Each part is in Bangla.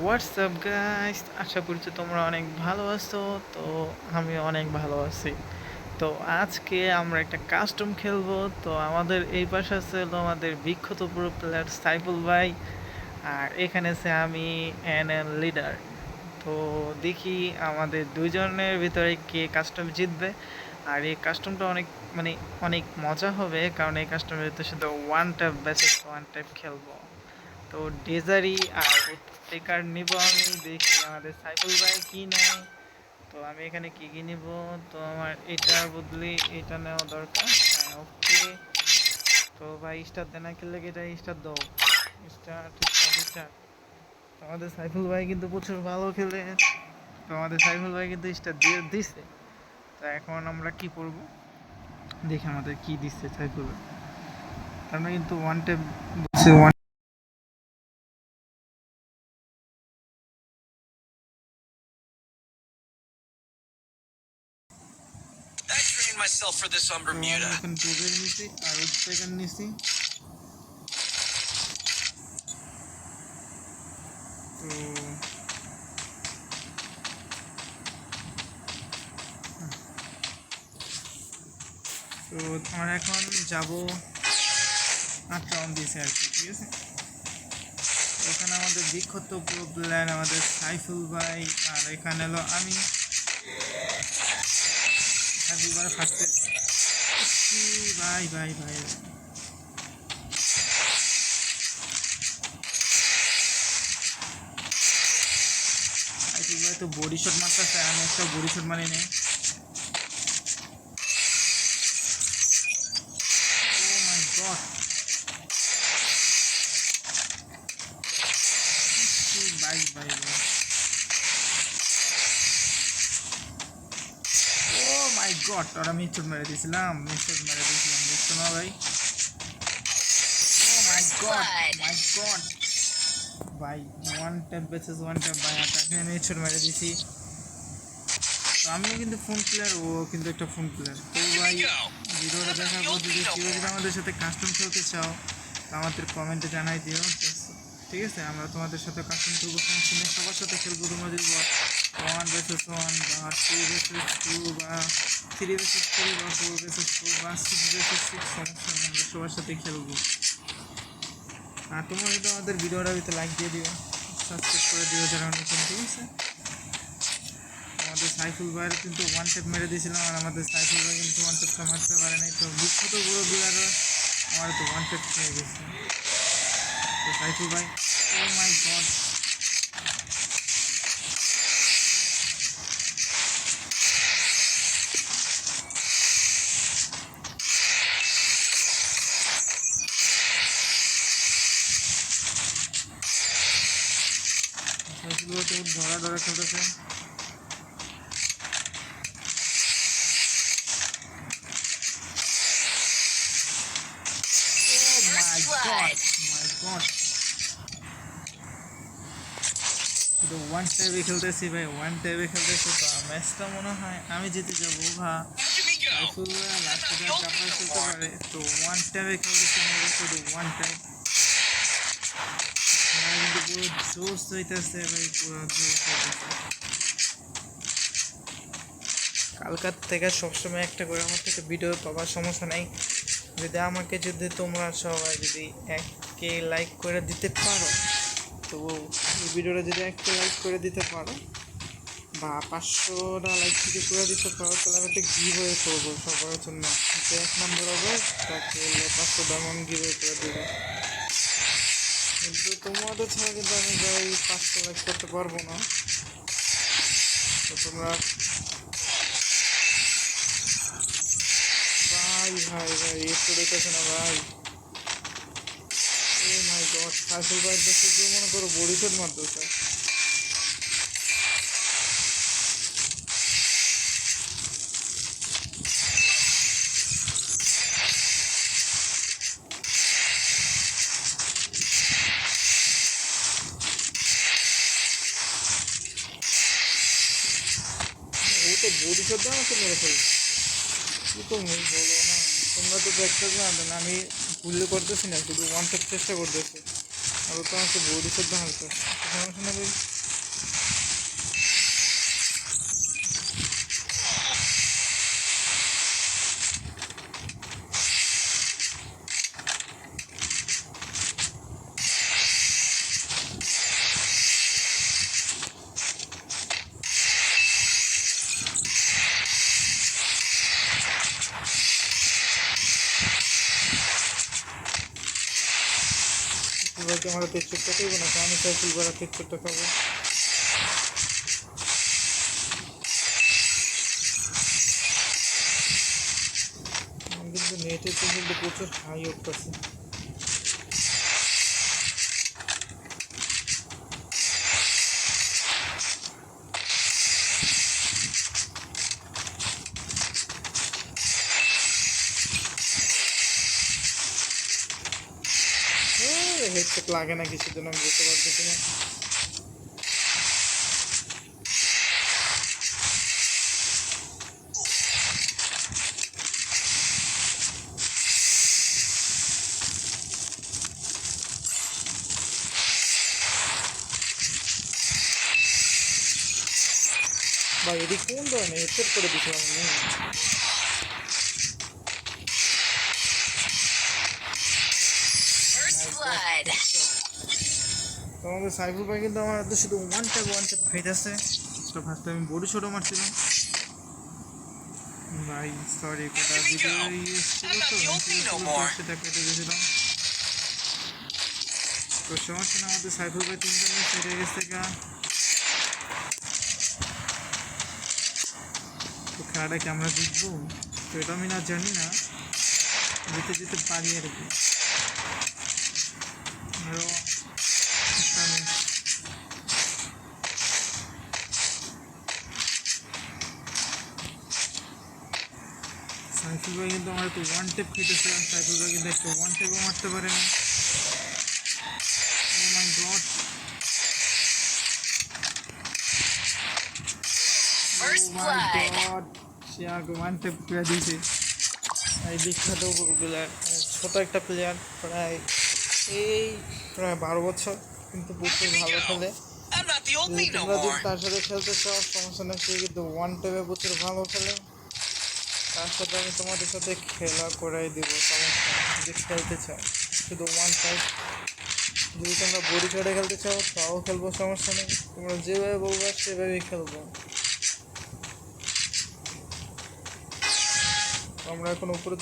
হোয়াটসঅ্যাপ গাইস, আশা করছি তোমরা অনেক ভালো আছো। তো আমি অনেক ভালো আছি। তো আজকে আমরা একটা কাস্টম খেলবো। তো আমাদের এই পাশে আছে হলো আমাদের বিখ্যাত প্রো প্লেয়ার সাইফুল ভাই, আর এখানে আছে আমি এনএল লিডার। তো দেখি আমাদের দুইজনের ভিতরে কে কাস্টম জিতবে। আর এই কাস্টমটা অনেক মানে অনেক মজা হবে, কারণ এই কাস্টমের ভিতরে শুধু one tap basis one tap খেলবো। তো ডেজারি আর টেকার নিব আমি, দেখি আমাদের সাইফুল ভাই কি নেয়। তো আমি এখানে কি কি নিব? তো আমার এটার বদলে এটা নেওয়া দরকার। হ্যাঁ, ওকে। তো ভাই স্টার দেনা খেললে এটা স্টার দাও। Star, star, star. তো আমাদের সাইফুল ভাই কিন্তু প্রচুর ভালো খেলে। তো আমাদের সাইফুল ভাই কিন্তু স্টার দিয়ে দিছে। তো এখন আমরা কি করব, দেখি আমাদের কি দিচ্ছে সাইফুল ভাই। আমরা কিন্তু ওয়ান ট্যাপ বলছে one. Myself for this on তো আমি Bermuda. এখন টুবের নিছি আর উদ্বেগার নিছি। তো তো আমরা এখন যাব 8 রাউন্ড দিয়েছে আর কি, ঠিক আছে। এখানে আমাদের বিখ্যাত প্রো প্লেয়ার আমাদের সাইফুল ভাই, আর এখানে হলো আমি। সাইফুল ভাই ফার্স্টে। ভাই ভাই ভাই সাইফুল ভাই তো বডি শট মারতেছে, আমি একটা বডি শট মারি নেই। ও মাই গড, ভাই ভাই ভাই, ও মাই গড, ওরা মিড মেরে দিয়েছিলাম, বুঝছো না ভাই। ও মাই গড, মাই গড ভাই, one tap basis one tap ভাই, তাকে আমি হেডশট মেরে দিছি। তো আমিও কিন্তু ফোন প্লেয়ার, ও কিন্তু একটা ফোন প্লেয়ার। তো ভাই, ভিডিওটা দেখার পর যদি কেউ যদি আমাদের সাথে কাস্টম খেলতে চাও, তো আমাদের কমেন্টে জানাই দিও, ঠিক আছে। আমরা তোমাদের সাথে কাস্টম খেলবো, সমস্যা নেই, সবার সাথে খেলবো। তোমরা যদি ওয়ান বেসিস ওয়ান বা টু বেসিস টু বা থ্রি বেসিস থ্রি বা ফোর বেসিস ফোর বা সিক্স বেসিস সিক্স, সমস্যা নেই, আমরা সবার সাথে খেলবো। আর তোমরা যদি আমাদের ভিডিওটা ভিতরে লাইক দিয়ে দিও, সাবস্ক্রাইব করে দিও যারা নতুন, ঠিক আছে। আমাদের সাইফুল ভাইয়ের কিন্তু ওয়ান ট্যাপ মেরে দিয়েছিলাম, আর আমাদের সাইফুল ভাই কিন্তু ওয়ান ট্যাপটা মারতে পারে নাই। তো বিখ্যাত বড় বিলাররা আমার তো ওয়ান ট্যাপ হয়ে গেছে। তো সাইফুল ভাই, ও মাই গড, সাইফুল ভাই তো ধরা ধরা খেলতেছে। মাই গড, শুধু ওয়ান টাইপে খেলতেছি ভাই, ওয়ান টাইপে খেলতেছি। তো ম্যাচটা মনে হয় আমি জিতে যাবো ভা। সাইফুল ভাই লাস্টে চাপাই খেলতে পারে। তো ওয়ান টাইপে খেলতেছি আমরা, শুধু ওয়ান টাইপ। কিন্তু পুরো জোশ হইতেছে ভাই, পুরো জোশ হইতেছে। কালকার থেকে সবসময় একটা করে আমার থেকে ভিডিও পাবার সমস্যা নাই। যদি তোমরা সবাই যদি এককে লাইক করে দিতে পারো, তো এই ভিডিওটা যদি একটা লাইক করে দিতে পারো বা 500টা লাইক যদি করে দিতে পারো, তাহলে আমি একটা গিভওয়ে করবো সবার জন্য। যে 1 নম্বর হবে তাকে 500 ডায়মন্ড গিভওয়ে করে দেবো। কিন্তু তোমাদের ছাড়া কিন্তু আমি ভাই 500 লাইক করতে পারবো না। তো তোমরা ভাই ভাই ভাই একটু দেখতেছে না ভাই। ও মাই গড, সাইফুল ভাই দেখতে গিয়ে মনে করো বডি শট মারতেছে। ও তো বডি শট দিয়ে আমাকে মেরে ফেলছে। কি তো বলো না, তোমরা তো দেখতে না, আমি ভুলে করতেছি না, শুধু ওয়ান ট্যাপ চেষ্টা করতেছি। আর তো আমাকে বডি সেদ্ধ হালকা সমস্যা না ভাই। ভাইকে আমার টেক্সচারটা খাইব না, আমি সাইকেল ভাড়া টেক্সচারটা খাবো। কিন্তু নেটের তো কিন্তু প্রচুর হাই উঠতেছে। হেডসেট লাগে না কিছু জন্য আমি বুঝতে পারতেছি না। ভাই এদিক কোন ধরনের হেডসেট করে দিছিলাম আমি। তো আমাদের সাইফুল ভাই কিন্তু আমার হাতে শুধু ওয়ান ট্যাপ খাইতেছে। তো ফার্স্টে আমি বডি ছোটো মারছিলাম। ভাই সরি কোটা ভিডিও ছিল তো সেটা কেটে দিয়েছিলাম। তো সমস্যা না, আমাদের সাইফুল ভাই তিনটা ম্যাচ হেরে গেছে গা। তো খেলাটা কি আমরা জিতবো? তো এটা আমি না জানি না, জিতে যেতে পারি আর কি। আরও একটা ম্যাচ সাইফুল ভাই কিন্তু আমার একটু ওয়ান টেপ খেতেছে, সাইফুল ভাই কিন্তু একটা ওয়ান টেপও মারতে পারে না। ও মাই গড, ও মাই গড, সে আমাকে ওয়ান টেপ করে দিয়েছে। এই বিখ্যাত প্লেয়ার, ছোট একটা প্লেয়ার, প্রায় 12 বছর, কিন্তু প্রচুর ভালো খেলে। I'm not the old me no তোমরা যদি more. তার সাথে খেলতে চাও সমস্যা নেই, সে কিন্তু ওয়ান টেপে প্রচুর ভালো খেলে। তার সাথে আমি তোমাদের সাথে খেলা করাই দেবো, সমস্যা নেই যদি খেলতে চাও। শুধু ওয়ান সাইড, যদি তোমরা বডি সাইডে খেলতে চাও তাও খেলবো, সমস্যা নেই। তোমরা যেভাবে বলবো সেভাবেই খেলবো। আমরা এখন উপরে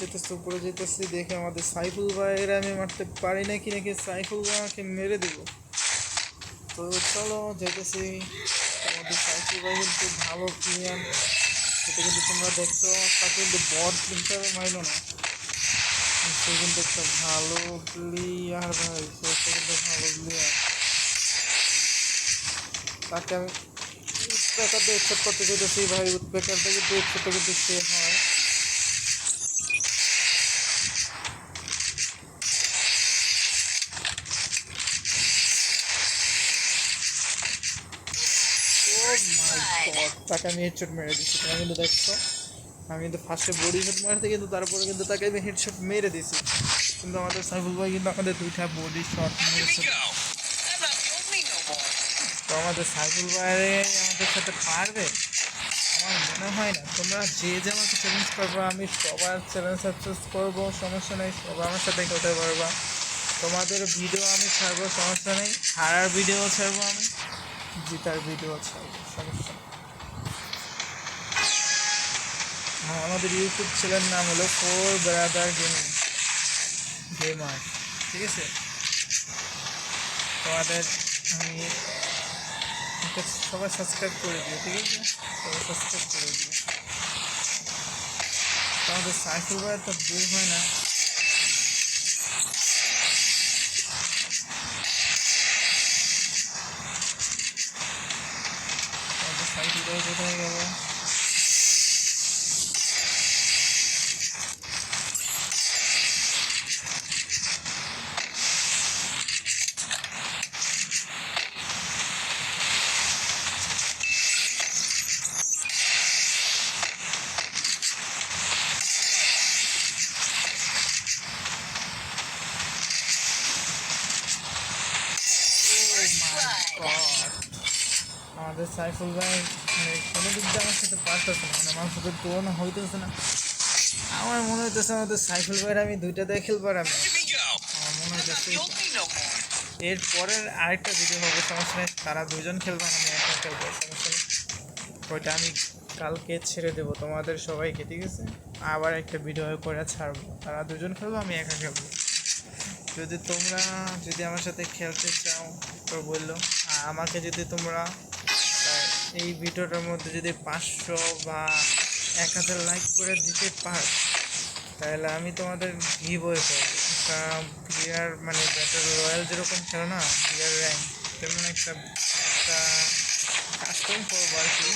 যেতেছি দেখে আমাদের সাইফুল ভাইয়ের আমি মারতে পারি নাকি সাইফুল ভাইকে মেরে দেবো। তো চলো যেতেছি। আমাদের সাইফুল ভাই কিন্তু ভালো প্লেয়ার, সেটা কিন্তু তোমরা দেখছো। তাকে কিন্তু বট হিসাবে মারলো না, সে কিন্তু একটা ভালো প্লেয়ার ভাই, সে কিন্তু ভালো প্লেয়ার। তাকে আমি উৎপেকার দিয়ে হেডশট করতে যেতেছি ভাই, উৎপেকারটা কিন্তু হেডশটটা কিন্তু সে হয়। তাকে আমি হেডশট মেরে দিচ্ছি, তোমরা কিন্তু দেখছো। আমি কিন্তু ফার্স্টে বডি শট মারতে, কিন্তু তারপরে কিন্তু তাকে আমি হেডশট মেরে দিছি। কিন্তু আমাদের সাইফুল ভাই কিন্তু আমাদের দুইটা বডি শট Here we মেরেছে। go. I'm not the old me no more. তো আমাদের সাইফুল ভাই আমাদের সাথে পারবে আমার মনে হয় না। তোমরা যে আমাকে চ্যালেঞ্জ করবো আমি সবার চ্যালেঞ্জ সাকসেস করবো, সমস্যা নেই। সবাই আমার সাথে খেলতে পারবা। তোমাদের ভিডিও আমি ছাড়বো, সমস্যা নেই। হারার ভিডিও ছাড়বো আমি, জিতার ভিডিও ছাড়বো, সমস্যা নেই। আমাদের ইউটিউব চ্যানেল নাম হলো ফোর ব্রাদার গেমার, ঠিক আছে। তোমাদের আমি সবাই সাবস্ক্রাইব করে দিও, ঠিক আছে, সবাই সাবস্ক্রাইব করে দিও। তোমাদের সাইকেল ভাইয়ের তো ভুল হয় না। তোমাদের সাইকেল ভাই কোথায় গেল? আমাদের সাইফুল ভাই মানে কোনো দিক দিয়ে আমার সাথে পারতেছে না, মানে আমার সাথে তুলনা হইতেছে না। আমার মনে হইতেছে আমাদের সাইফুল ভাইয়ের আমি দুইটা দিয়ে খেলবার আমি Look at me go. আমার মনে I'm not হইতেছে the old me no more. এর পরের আরেকটা ভিডিও হবে, সমস্যা নেই, তারা দুজন খেলবে আমি একা খেলবো, সমস্যা নেই। ওইটা আমি কালকে ছেড়ে দেবো তোমাদের সবাইকে, ঠিক আছে? আবার একটা ভিডিও করে ছাড়বো, তারা দুজন খেলবো আমি একা খেলবো। যদি তোমরা যদি আমার সাথে খেলতে চাও তো বললো, আর আমাকে যদি তোমরা এই ভিডিওটার মধ্যে যদি 500 বা 1000 লাইক করে দিতে পার, তাহলে আমি তোমাদের গিভওয়ে করবো একটা প্লেয়ার, মানে ব্যাটার রয়্যাল যেরকম খেলো না প্লেয়ার র্যাঙ্ক, তেমন একটা কাস্টম করবো আর কি।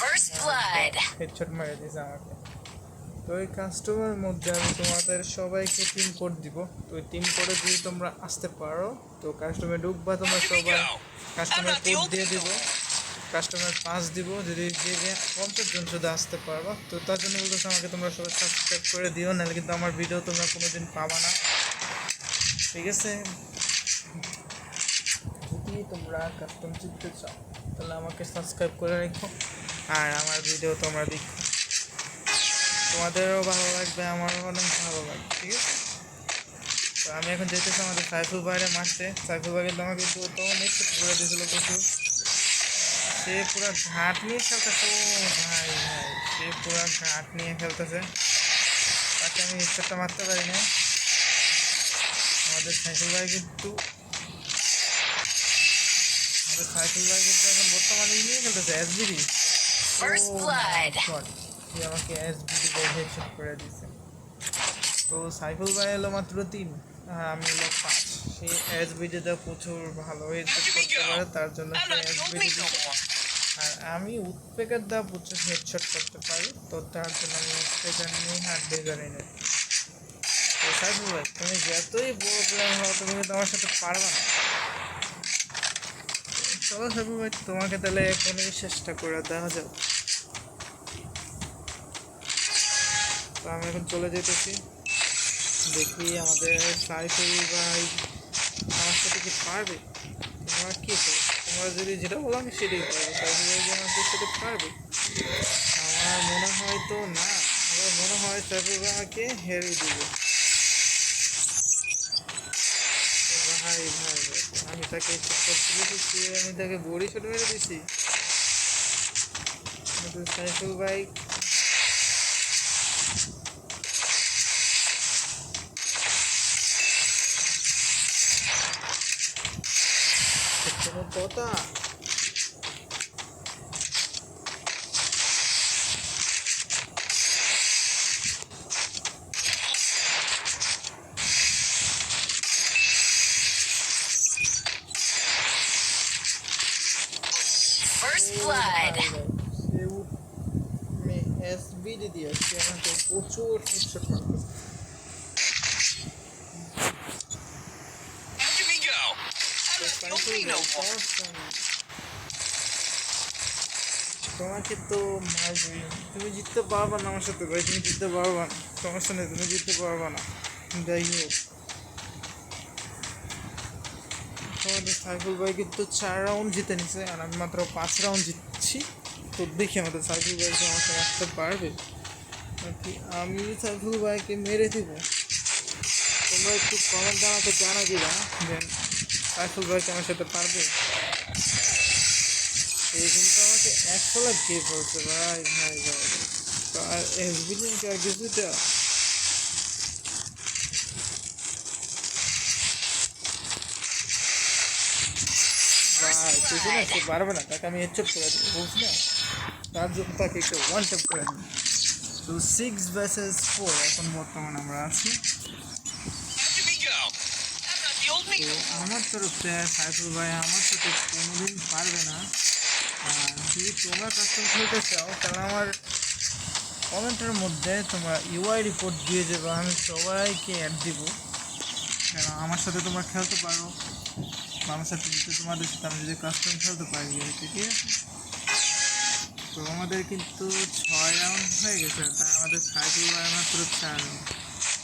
First blood. হেডশট মেরে দিয়েছে আমাকে। তো ওই কাস্টমের মধ্যে আমি তোমাদের সবাইকে টিম কোড দিব। তো ওই টিম কোডে যদি তোমরা আসতে পারো তো কাস্টমে ঢুকবা, তোমরা Look at me সবাই go. কাস্টমার কোড দিয়ে দিব, কাস্টমার পাস দিব, যদি যে 50 জন শুধু আসতে পারবা। তো তার জন্য বলতেছে আমাকে তোমরা সবাই সাবস্ক্রাইব করে দিও, নাহলে কিন্তু আমার ভিডিও তোমরা কোনো দিন পাবা না, ঠিক আছে? যদি তোমরা কাস্টম জিততে চাও তাহলে আমাকে সাবস্ক্রাইব করে রেখো, আর আমার ভিডিও তোমরা দেখো, তোমাদেরও ভালো লাগবে, আমারও অনেক ভালো লাগবে, ঠিক আছে? তো আমি এখন যেতেছি আমাদের সাইফুল ভাইয়ের মারতে। সাইফুল ভাই কিন্তু আমাকে তখন একটু করে দিয়েছিল প্রচুর, সে পুরো ঘাট নিয়ে খেলতেছে। ও ভাই ভাই, সে পুরো ঘাট নিয়ে খেলতেছে, তাকে আমি হেডশটটা মারতে পারি না। আমাদের সাইফুল ভাই কিন্তু এখন বর্তমানে নিয়ে খেলতেছে এসবিডি। First blood. সে আমাকে এসবিডি বল হেডশট করে দিয়েছে। তো সাইফুল ভাই এলো মাত্র 3, আর আমি এলো 5। সে এসবিডিতে প্রচুর ভালো হেডশট করতে পারে, তার জন্য I'm say not the old SBD, me no more. আর আমি উৎপেকার দ্বারা প্রচুর হেডশট করতে পারি, তো তার জন্য আমি উৎপেকার নিয়ে হাত বেজারি নেই। তো সাইফুল ভাই তুমি যতই বড় প্লেয়ার হও তুমি কিন্তু আমার সাথে পারবা না। চলো সাইফুল ভাই, তোমাকে তাহলে এখনই চেষ্টা করে দেখা যাক। তো আমি এখন চলে যেতেছি, দেখি আমাদের সাইফুল ভাই আমার সাথে কি পারবে। তোমরা কী করো, তোমরা যদি যেটা বলো আমি সেটাই করবো। সাইফুল ভাই যে আমাদের সাথে পারবে আমার মনে হয় তো না, আমার মনে হয় সাইফুল ভাই আমাকে হেরে দিবে। ভাই ভাই ভাই, আমি তাকে চেক করতে দিয়েছি, আমি তাকে বড়ি ছোট মেরে দিছি। কিন্তু সাইফুল ভাই কোনো কথা। First blood. সে এসবিডি দিয়ে সে আমাকে প্রচুর হেডশট মারতেছে। Look at me go. তো I'm not the old Saiful me no ভাই more. সমস্যা নেই, তোমাকে তো মারবই, তুমি জিততে পারবা না আমার সাথে ভাই, তুমি জিততে পারবা না, সমস্যা নেই, তুমি জিততে পারবা না। যাই হোক, আমাদের সাইফুল ভাই কিন্তু 4 রাউন্ড জিতে নিছে, আর আমি মাত্র 5 রাউন্ড জিতছি। তো দেখি আমাদের সাইফুল ভাইকে আমাকে রাখতে পারবে নাকি আমি সাইফুল ভাইকে মেরে দিব। তোমরা একটু কমেন্টে আমাকে জানা দিবা যে সাইফুল ভাইকে আমার সাথে পারবে। এই কিন্তু আমাকে 100 লাখ দিয়ে পড়ছে ভাই ভাই ভাই। তো আর এসবিডি নাকি আর কিছুটা, ভাই পিছনে সে পারবে না, তাকে আমি হেডশট করে দিই, বুঝছি না, তার জন্য তাকে একটু ওয়ান ট্যাপ করে দিই। তো 6 ভার্সেস 4 এখন বর্তমানে আমরা আছি। Look at me go. I'm not the old me তো no more. আমার তরফ থেকে সাইফুল ভাই আমার সাথে কোনোদিন পারবে না। আর যদি তোমরা কাস্টম খেলতে চাও তাহলে আমার কমেন্টের মধ্যে তোমরা ইউআই রিপোর্ট দিয়ে দেবো, আমি সবাইকে অ্যাড দিব, কেন আমার সাথে তোমরা খেলতে পারো, বা আমার সাথে যদি তোমাদের সাথে আমি যদি কাস্টম খেলতে পারি আর কি, ঠিক আছে? তো আমাদের কিন্তু 6 রাউন্ড হয়ে গেছে, তাই আমাদের সাইফুল ভাই মাত্র 4 রাউন্ড।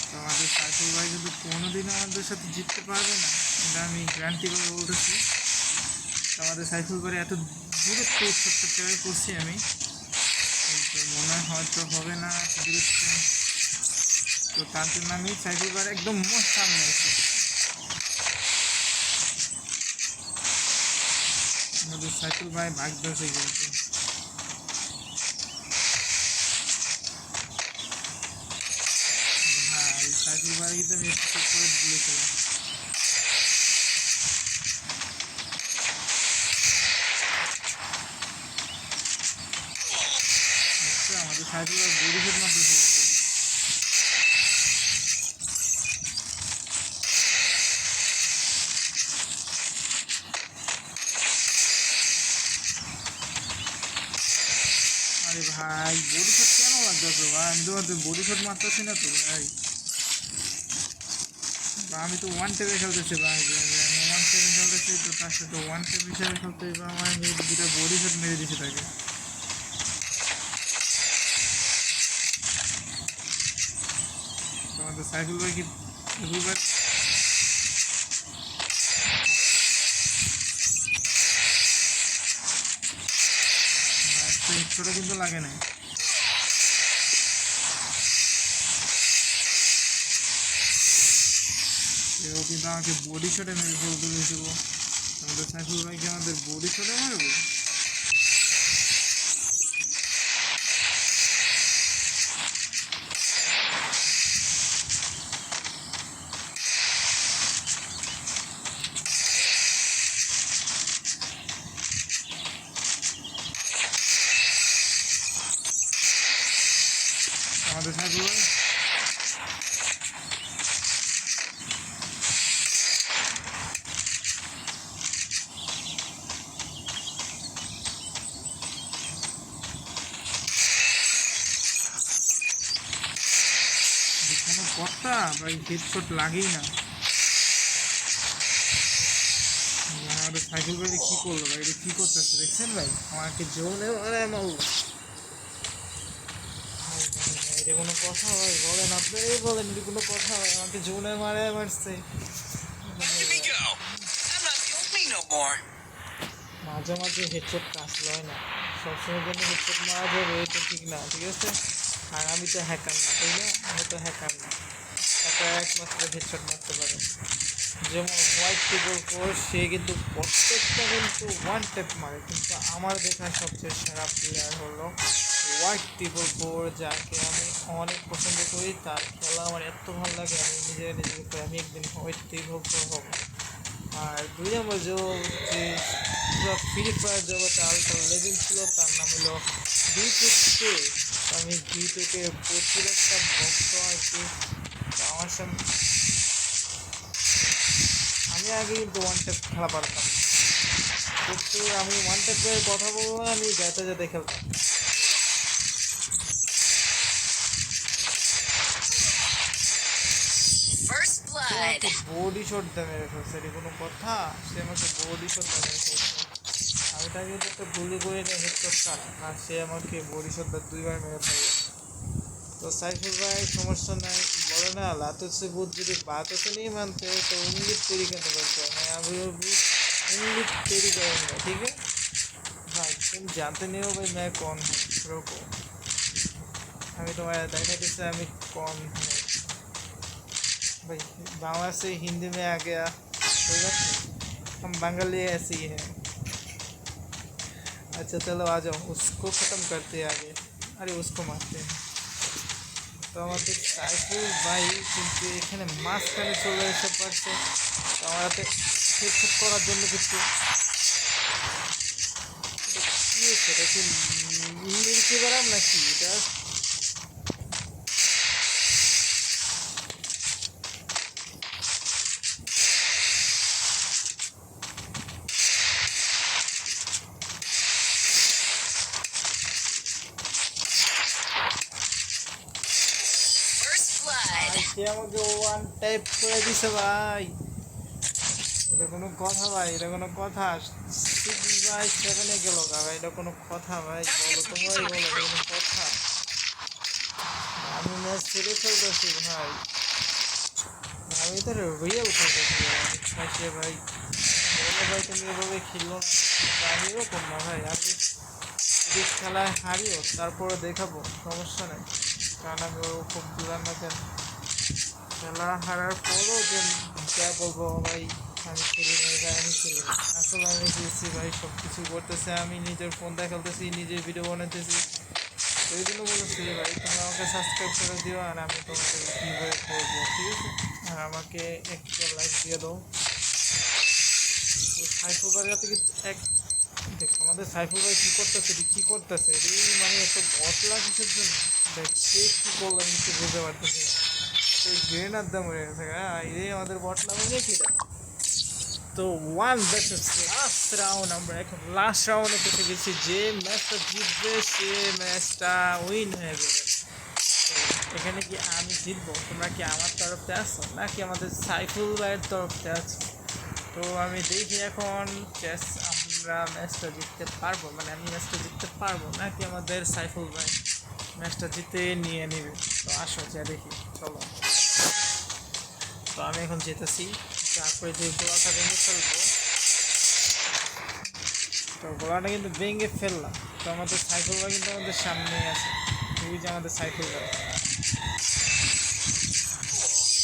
তো আমাদের সাইফুল ভাই কিন্তু কোনোদিনও আমাদের সাথে জিততে পারবে না, এটা আমি গ্যারান্টি করে বলতেছি। তো আমাদের সাইফুল ভাই এত দূরত্বে ছোট্ট ট্রাই করছি আমি, কিন্তু মনে হয় হয়তো হবে না দূরত্বে। তো তার জন্য আমি সাইকেল বার একদম মোট সামনে আছি। আমাদের সাইকেল ভাই ভাগতেছে কিন্তু। ভাই সাইকেল ভাই কিন্তু আমি একটু করে দিয়েছিলাম। আমাদের সাইকেল ভাই বডি শট মারতেছে। আরে ভাই বডি শট কেন লাগতেছে ভাই? আমি তো বডি শট মারতেছি না তো ভাই। আমি তো ওয়ান টেপে খেলতেছি ভাই, আমি ওয়ান টেপে খেলতেছি, তো তার সাথে ওয়ান টেপ হিসাবে খেলতে আমার দুটো বডি শট মেরে দিছে তাকে। আমাদের সাইকেল ভাই কি রুবার ছোটো কিন্তু লাগে না। এও কিন্তু আমাকে বডি শটে মেরে ফেলতে হয়েছিল। আমাদের সাইকেল ভাইকে আমাদের বডি শটে মারবে। আমাদের সাইকেল ভাই কোনো কথা ভাই হেডশট লাগেই না। আমাদের সাইকেল ভাই কি করলো ভাই? এটা কি করতেছে দেখছেন ভাই? আমাকে জোনে মারে মারলো। এটা কোনো কথা ভাই? বলেন আপনারাই বলেন, এটা কোনো কথা ভাই? আমাকে জোনে মারে মারছে। Here we go. I'm not the only no more. মাঝে মাঝে হেডশট কাজ লয় না, সবসময় জন্য হেডশট মারা যাবে এটা ঠিক না, ঠিক আছে? আর আমি তো হ্যাকার না, তাই না? আমি তো হ্যাকার না, তাকে একমাত্র হেডশট মারতে পারে। যেমন হোয়াইট টেবল ফোর, সে কিন্তু প্রত্যেকটা কিন্তু ওয়ান টেপ মারে, কিন্তু আমার দেখা সবচেয়ে সেরা প্লেয়ার হলো হোয়াইট টেবল ফোর, যাকে আমি অনেক পছন্দ করি। তার খেলা আমার এত ভালো লাগে, আমি নিজেকে আমি একদিন হোয়াইট টেবল ফোর হবো। আর দুই নম্বর যে পুরো ফ্রি ফায়ার জগতে আলট্রা লেজেন্ড ছিল, তার নাম হলো ভিটুকে। আমি ভিটুকে প্রচুর একটা ভক্ত আর কি। তো আমার সামনে আমি আগে কিন্তু ওয়ান ট্যাপ খেলা পারতাম না। প্রচুর আমি ওয়ান ট্যাপ করে কথা বলবো, আমি যেতে যেতে খেলতাম। First সে blood. আমাকে বডি শট দিয়ে মেরে ফেলছে, এটি কোনো কথা? সে আমাকে বডি শট দিয়ে মেরে ফেলছে। আমি তাকে কিন্তু একটা গুলি করে নিয়ে হেডশট ছাড়া, আর সে আমাকে বডি শট দিয়ে দুইবার মেরে ফেললো। তো সাইফুল ভাই সমস্যা নাই, বলে না লাতুর সে বুধ যদি बात से नहीं मानते तो उंगली तेरी करने करते हैं। मैं अभी अभी उंगली तेरी करूँगा, ठीक है भाई? तुम जानते नहीं हो भाई मैं कौन हूँ। रुको, अभी तुम्हारा देखने से আমি कौन हूँ भाई। बांग्ला से हिंदी में आ गया, कोई बात नहीं, हम बंगाली ऐसे ही हैं। अच्छा चलो आ जाओ, उसको ख़त्म करते हैं आगे। अरे उसको मारते हैं। তো আমাদের সাইফুল ভাই কিন্তু এখানে মাঝখানে চলে এসে পারছে, তো আমার হাতে হেডশট করার জন্য কিন্তু কী হচ্ছে? এটা কি মিল্কি বারাম নাকি এটা? First blood. সে আমাকে ওয়ান টাইপ করে দিছে ভাই। এটা কোনো কথা ভাই? এটা কোনো কথা? সিক্স ভাই সেভেনে গেল গা ভাই, এটা কোনো কথা ভাই? বলো তো ভাই, বলো এটা কোনো কথা? আমি ম্যাচ ছেড়ে ফেলতেছি ভাই, আমি তো রিয়েল খেলতেছি ভাই। ভাই ভাই তুমি এভাবে খেলো না, তো আমি এরকম না ভাই, আমি যদি খেলায় হারিও তারপরে দেখাবো, সমস্যা নেই। কারণ আমি ওরকম দিলাম না কেন, খেলা হারার পরও যে যা বলবো ভাই আমি খেলি না, এটা আমি খেলি না, আসলে আমি খেলছি ভাই, সব কিছু করতেছে, আমি নিজের ফোন দেখালতেছি, নিজের ভিডিও বানাইতেছি। তো এই জন্য বলেছি ভাই তোমরা আমাকে সাবস্ক্রাইব করে দিও, আর আমি তোমাদের কীভাবে করবো, ঠিক আছে? আর আমাকে একটা লাইক দিয়ে দাও। তো সাইফুল ভাই যাতে কিন্তু এক, দেখ আমাদের সাইফুল ভাই কী করতেছে, কী করতেছে, এই মানে এত বটলা কিসের জন্য, দেখ কে কী করলাম কিছু বুঝতে পারতেছি না। তো গ্রেনার দাম হয়ে গেছে, হ্যাঁ এই আমাদের বটলা ভেঙে কিনা। তো ওয়ান ভার্সেস লাস্ট রাউন্ড, আমরা এখন লাস্ট রাউন্ডে পেতে গেছি, যে ম্যাচটা জিতবে সে ম্যাচটা উইন হয়ে যাবে। তো এখানে কি আমি জিতবো, তোমরা কি আমার তরফে আছো নাকি আমাদের সাইফুল ভাইয়ের তরফে আছো? তো আমি দেখি এখন চেস আমরা ম্যাচটা জিততে পারবো, মানে আমি ম্যাচটা জিততে পারবো নাকি আমাদের সাইফুল ভাই ম্যাচটা জিতে নিয়ে নেবে। তো আসো যা দেখি, চলো। তো আমি এখন যেতেছি, তারপরে যে গোলাটা ভেঙে ফেলবো, তো গোলাটা কিন্তু ভেঙে ফেললাম। তো আমাদের সাইকেল ভাই কিন্তু আমাদের সামনেই আছে, ওই যে আমাদের সাইকেল ভাই।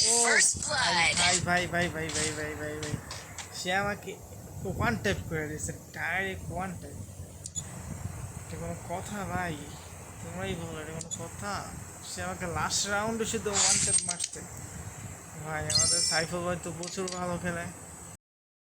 ও First ভাই blood. ভাই ভাই ভাই ভাই ভাই ভাই ভাই ভাই, সে আমাকে ওয়ান টাইপ করে দিয়েছে, ডাইরেক্ট ওয়ান টাইপ। এটা কোনো কথা ভাই, তোমরাই বলো এটা কোনো কথা? সে আমাকে লাস্ট রাউন্ডে শুধু ওয়ান টাইপ মারছে। ভাই আমাদের সাইফুল ভাই তো প্রচুর ভালো খেলে।